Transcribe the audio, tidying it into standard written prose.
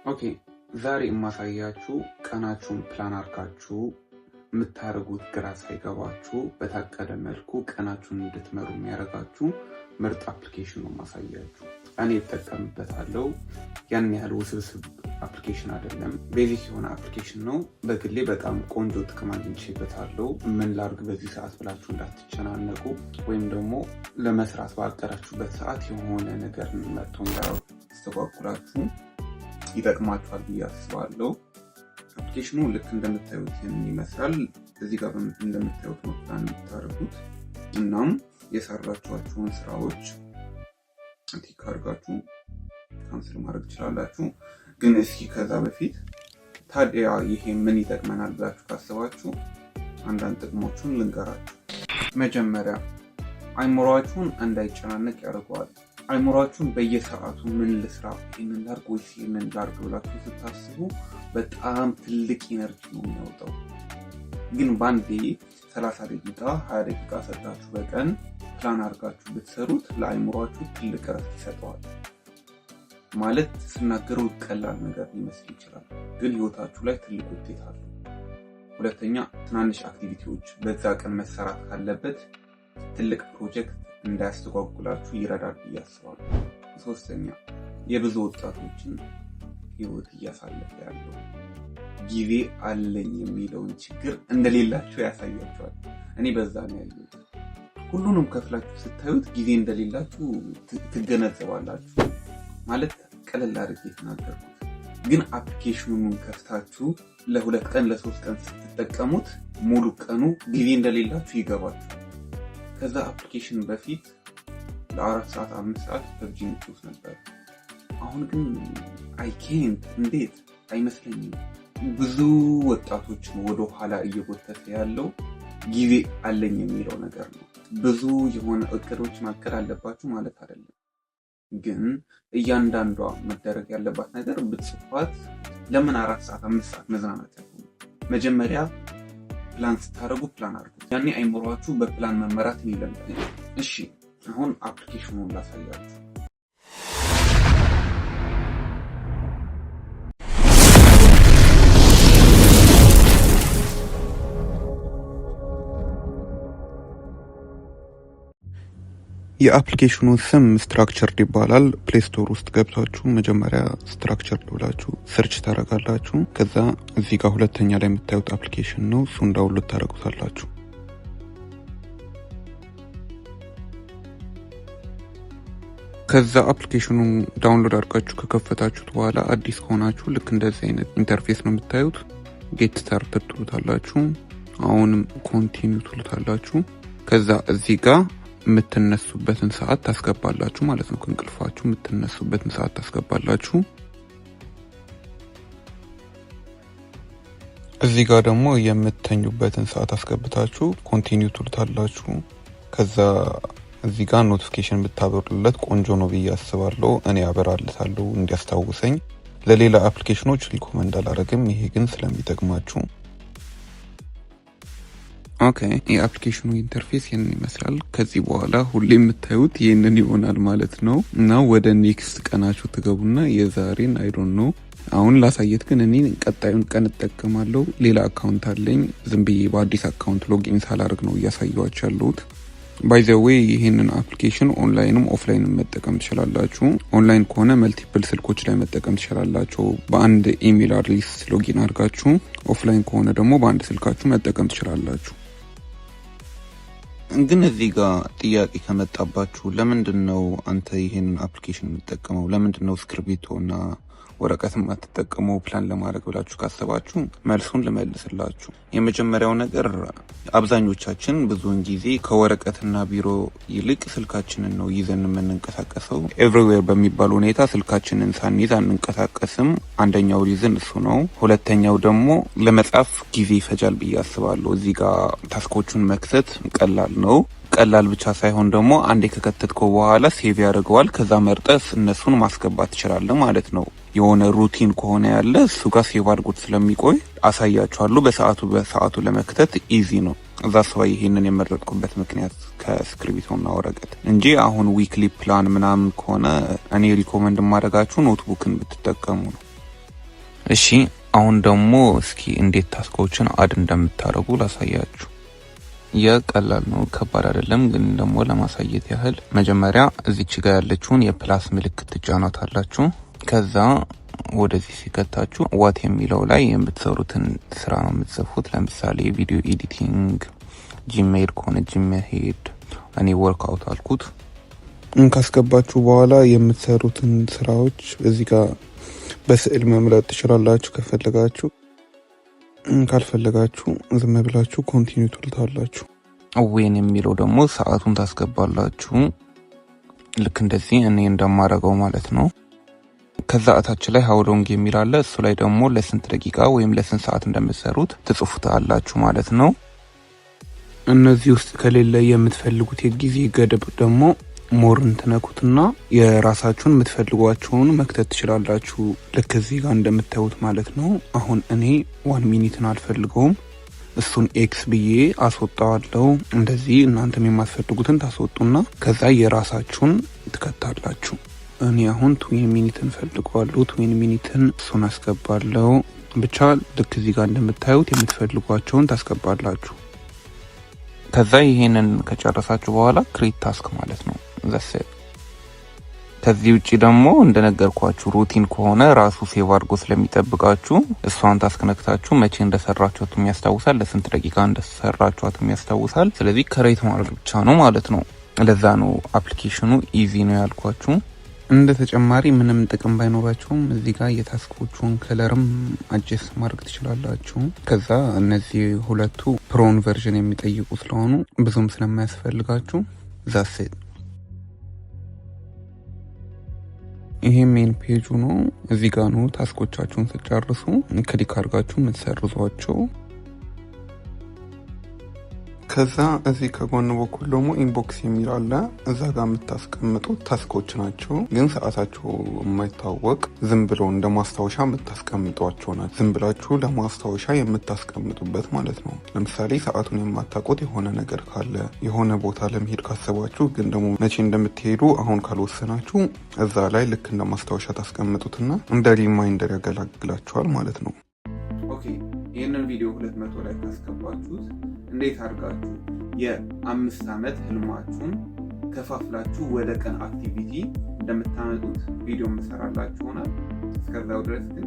ኦኬ ዛሬ የማሳያችሁ ቀናችሁን ፕላን አድርጋችሁ የምታደርጉት ግራ ሳይገባችሁ በታቀደ መልኩ ቀናችሁን እንድትመሩ የሚያደርጋችሁ ምርጥ አፕሊኬሽን ነው ማሳያችሁ። እኔ እጠቀምበታለሁ። ያን ያህል ውስብስብ አፕሊኬሽን አይደለም፣ ቤዚክ የሆነ አፕሊኬሽን ነው። በግሌ በጣም ቆንጆ ጥቅም አግኝቼበታለሁ። ምን ላድርግ በዚህ ሰዓት ብላችሁ እንዳትጨናነቁ፣ ወይም ደግሞ ለመስራት ባቀዳችሁበት ሰዓት የሆነ ነገር መጥቶ እንዳያስተጓጉላችሁ ይጠቅማችኋል ብዬ አስባለሁ። አፕሊኬሽኑ ልክ እንደምታዩት ይህንን ይመስላል። እዚህ ጋር እንደምታዩት ነው ፕላን የምታደርጉት። እናም የሰራችኋቸውን ስራዎች ቲክ አድርጋችሁ ካንስል ማድረግ ትችላላችሁ። ግን እስኪ ከዛ በፊት ታዲያ ይሄ ምን ይጠቅመናል ብላችሁ ካሰባችሁ አንዳንድ ጥቅሞቹን ልንገራችሁ። መጀመሪያ አይምሮአችሁን እንዳይጨናነቅ ያደርገዋል። አይምሮአችሁን በየሰዓቱ ምን ልስራ፣ ይህንን ላድርግ ወይስ ይህንን ላድርግ ብላችሁ ስታስቡ በጣም ትልቅ ኢነርጂ ነው የሚያወጣው። ግን በአንዴ 30 ደቂቃ 20 ደቂቃ ሰጣችሁ በቀን ፕላን አድርጋችሁ ብትሰሩት ለአይምሮአችሁ ትልቅ እረፍት ይሰጠዋል። ማለት ስናገረው ቀላል ነገር ሊመስል ይችላል፣ ግን ህይወታችሁ ላይ ትልቅ ውጤት አለው። ሁለተኛ ትናንሽ አክቲቪቲዎች በዛ ቀን መሰራት ካለበት ትልቅ ፕሮጀክት እንዳያስተጓጉላችሁ ይረዳል ብዬ አስባለሁ። ሶስተኛ የብዙ ወጣቶችን ህይወት እያሳለፈ ያለው ጊዜ አለኝ የሚለውን ችግር እንደሌላችሁ ያሳያችኋል። እኔ በዛ ነው ያለሁት። ሁሉንም ከፍላችሁ ስታዩት ጊዜ እንደሌላችሁ ትገነዘባላችሁ። ማለት ቀለል አድርጌ የተናገርኩት፣ ግን አፕሊኬሽኑን ከፍታችሁ ለ2 ቀን ለ3 ቀን ስትጠቀሙት ሙሉ ቀኑ ጊዜ እንደሌላችሁ ይገባችሁ። ከዛ አፕሊኬሽን በፊት ለ4 ሰዓት 5 ሰዓት ፐብጂ ምትሉት ነበር። አሁን ግን አይኬንት እንዴት አይመስለኝም። ብዙ ወጣቶችን ወደ ኋላ እየጎተተ ያለው ጊዜ አለኝ የሚለው ነገር ነው። ብዙ የሆነ እቅዶች ማቀድ አለባችሁ ማለት አይደለም፣ ግን እያንዳንዷ መደረግ ያለባት ነገር ብትጽፏት ለምን 4 ሰዓት 5 ሰዓት መዝናናት ያለው። መጀመሪያ ፕላን ስታደርጉ ፕላን አድርጉ። ያኔ አይምሮአችሁ በፕላን መመራት ይለምዳል። እሺ አሁን አፕሊኬሽኑን ላሳያችሁ። የአፕሊኬሽኑ ስም ስትራክቸርድ ይባላል። ፕሌይ ስቶር ውስጥ ገብታችሁ መጀመሪያ ስትራክቸርድ ብላችሁ ሰርች ታደርጋላችሁ። ከዛ እዚህ ጋር ሁለተኛ ላይ የምታዩት አፕሊኬሽን ነው። እሱን ዳውንሎድ ታደርጉታላችሁ። ከዛ አፕሊኬሽኑ ዳውንሎድ አድርጋችሁ ከከፈታችሁት በኋላ አዲስ ከሆናችሁ ልክ እንደዚህ አይነት ኢንተርፌስ ነው የምታዩት። ጌት ስታርትድ ትሉታላችሁ። አሁንም ኮንቲኒው ትሉታላችሁ። ከዛ እዚህ ጋር የምትነሱበትን ሰዓት ታስገባላችሁ ማለት ነው። ከእንቅልፋችሁ የምትነሱበትን ሰዓት ታስገባላችሁ። እዚህ ጋር ደግሞ የምትተኙበትን ሰዓት አስገብታችሁ ኮንቲኒው ትሉታላችሁ። ከዛ እዚህ ጋር ኖቲፊኬሽን ብታበሩለት ቆንጆ ነው ብዬ አስባለሁ። እኔ አበራለታለሁ እንዲያስታውሰኝ። ለሌላ አፕሊኬሽኖች ሪኮመንድ አላደርግም፣ ይሄ ግን ስለሚጠቅማችሁ። ኦኬ የአፕሊኬሽኑ ኢንተርፌስ ይህንን ይመስላል። ከዚህ በኋላ ሁሌ የምታዩት ይህንን ይሆናል ማለት ነው። እና ወደ ኔክስት ቀናችሁ ትገቡና የዛሬን አይዶን ነው አሁን ላሳየት፣ ግን እኔ ቀጣዩን ቀን እጠቀማለሁ። ሌላ አካውንት አለኝ። ዝም ብዬ በአዲስ አካውንት ሎጊን ሳላደርግ ነው እያሳየኋችሁ ያለሁት። ባይ ዘ ዌይ ይህንን አፕሊኬሽን ኦንላይንም ኦፍላይንም መጠቀም ትችላላችሁ። ኦንላይን ከሆነ መልቲፕል ስልኮች ላይ መጠቀም ትችላላችሁ በአንድ ኢሜል አድሬስ ሎጊን አድርጋችሁ። ኦፍላይን ከሆነ ደግሞ በአንድ ስልካችሁ መጠቀም ትችላላችሁ። ግን እዚህ ጋር ጥያቄ ከመጣባችሁ ለምንድን ነው አንተ ይሄንን አፕሊኬሽን የምትጠቀመው? ለምንድን ነው እስክርቢቶና ወረቀትም አትጠቀመው ፕላን ለማድረግ ብላችሁ ካሰባችሁ መልሱን ልመልስላችሁ። የመጀመሪያው ነገር አብዛኞቻችን ብዙውን ጊዜ ከወረቀትና ቢሮ ይልቅ ስልካችንን ነው ይዘን የምንንቀሳቀሰው። ኤቭሪዌር በሚባል ሁኔታ ስልካችንን ሳንይዝ አንንቀሳቀስም። አንደኛው ሪዝን እሱ ነው። ሁለተኛው ደግሞ ለመጻፍ ጊዜ ይፈጃል ብዬ አስባለሁ። እዚህ ጋር ታስኮቹን መክተት ቀላል ነው። ቀላል ብቻ ሳይሆን ደግሞ አንዴ ከከተትከው በኋላ ሴቭ ያደርገዋል። ከዛ መርጠስ እነሱን ማስገባት ትችላለህ ማለት ነው። የሆነ ሩቲን ከሆነ ያለ እሱ ጋር ሴቭ አድርጎት ስለሚቆይ አሳያችኋለሁ። በሰዓቱ ለመክተት ኢዚ ነው። እዛ ሰው ይሄንን የመረጥኩበት ምክንያት ከስክሪፕቶና ወረቀት እንጂ አሁን ዊክሊ ፕላን ምናምን ከሆነ እኔ ሪኮመንድ ማድረጋችሁ ኖትቡክን ብትጠቀሙ ነው። እሺ አሁን ደግሞ እስኪ እንዴት ታስኮችን አድ እንደምታደርጉ ላሳያችሁ። የቀላል ነው፣ ከባድ አይደለም። ግን ደግሞ ለማሳየት ያህል መጀመሪያ እዚች ጋር ያለችውን የፕላስ ምልክት ትጫኗታላችሁ። ከዛ ወደዚህ ሲከታችሁ ዋት የሚለው ላይ የምትሰሩትን ስራ ነው የምትጽፉት። ለምሳሌ ቪዲዮ ኤዲቲንግ፣ ጂሜል ከሆነ ጂሜል፣ እኔ ወርክ አውት አልኩት። ካስገባችሁ በኋላ የምትሰሩትን ስራዎች እዚህ ጋር በስዕል መምረጥ ትችላላችሁ ከፈለጋችሁ። ካልፈለጋችሁ ዝም ብላችሁ ኮንቲኒው ትሉታላችሁ። ዌን የሚለው ደግሞ ሰዓቱን ታስገባላችሁ። ልክ እንደዚህ እኔ እንደማደርገው ማለት ነው። ከዛ እታች ላይ ሃው ሎንግ የሚል አለ። እሱ ላይ ደግሞ ለስንት ደቂቃ ወይም ለስንት ሰዓት እንደምትሰሩት ትጽፉታላችሁ ማለት ነው። እነዚህ ውስጥ ከሌለ የምትፈልጉት የጊዜ ገደብ ደግሞ ሞርን ትነኩትና የራሳችሁን የምትፈልጓቸውን መክተት ትችላላችሁ። ልክ እዚህ ጋር እንደምታዩት ማለት ነው። አሁን እኔ 1 ሚኒትን አልፈልገውም፣ እሱን ኤክስ ብዬ አስወጣዋለሁ። እንደዚህ እናንተም የማትፈልጉትን ታስወጡና ከዛ የራሳችሁን ትከታላችሁ። እኔ አሁን 20 ሚኒትን ፈልገዋለሁ። 20 ሚኒትን እሱን አስገባለሁ። ብቻ ልክ እዚህ ጋር እንደምታዩት የምትፈልጓቸውን ታስገባላችሁ። ከዛ ይሄንን ከጨረሳችሁ በኋላ ክሬት ታስክ ማለት ነው ዘሴ። ከዚህ ውጪ ደግሞ እንደነገርኳችሁ ሩቲን ከሆነ ራሱ ሴቭ አድርጎ ስለሚጠብቃችሁ እሷን ታስክ ነክታችሁ መቼ እንደሰራችሁት የሚያስታውሳል፣ ለስንት ደቂቃ እንደሰራችሁት የሚያስታውሳል። ስለዚህ ክሬት ማድረግ ብቻ ነው ማለት ነው። ለዛ ነው አፕሊኬሽኑ ኢዚ ነው ያልኳችሁ። እንደ ተጨማሪ ምንም ጥቅም ባይኖራቸውም እዚህ ጋር የታስኮቹን ከለርም አጀስት ማድረግ ትችላላችሁ። ከዛ እነዚህ ሁለቱ ፕሮን ቨርዥን የሚጠይቁ ስለሆኑ ብዙም ስለማያስፈልጋችሁ ዛሴት። ይሄ ሜን ፔጁ ነው። እዚህ ጋር ነው ታስኮቻችሁን ስጨርሱ ክሊክ አድርጋችሁ የምትሰርዟቸው። ከዛ እዚህ ከጎን በኩል ደግሞ ኢንቦክስ የሚል አለ። እዛ ጋር የምታስቀምጡት ታስኮች ናቸው፣ ግን ሰዓታቸው የማይታወቅ ዝም ብለው እንደ ማስታወሻ የምታስቀምጧቸው ናቸው። ዝም ብላችሁ ለማስታወሻ የምታስቀምጡበት ማለት ነው። ለምሳሌ ሰዓቱን የማታውቁት የሆነ ነገር ካለ የሆነ ቦታ ለመሄድ ካሰባችሁ፣ ግን ደግሞ መቼ እንደምትሄዱ አሁን ካልወሰናችሁ እዛ ላይ ልክ እንደ ማስታወሻ ታስቀምጡትና እንደ ሪማይንደር ያገለግላችኋል ማለት ነው። ኦኬ ይህንን ቪዲዮ 200 ላይ ካስገባችሁት እንዴት አድርጋችሁ የ5 ዓመት ህልማችሁን ከፋፍላችሁ ወደ ቀን አክቲቪቲ እንደምታመጡት ቪዲዮ መሰራላችሁ ሆናል። እስከዛው ድረስ ግን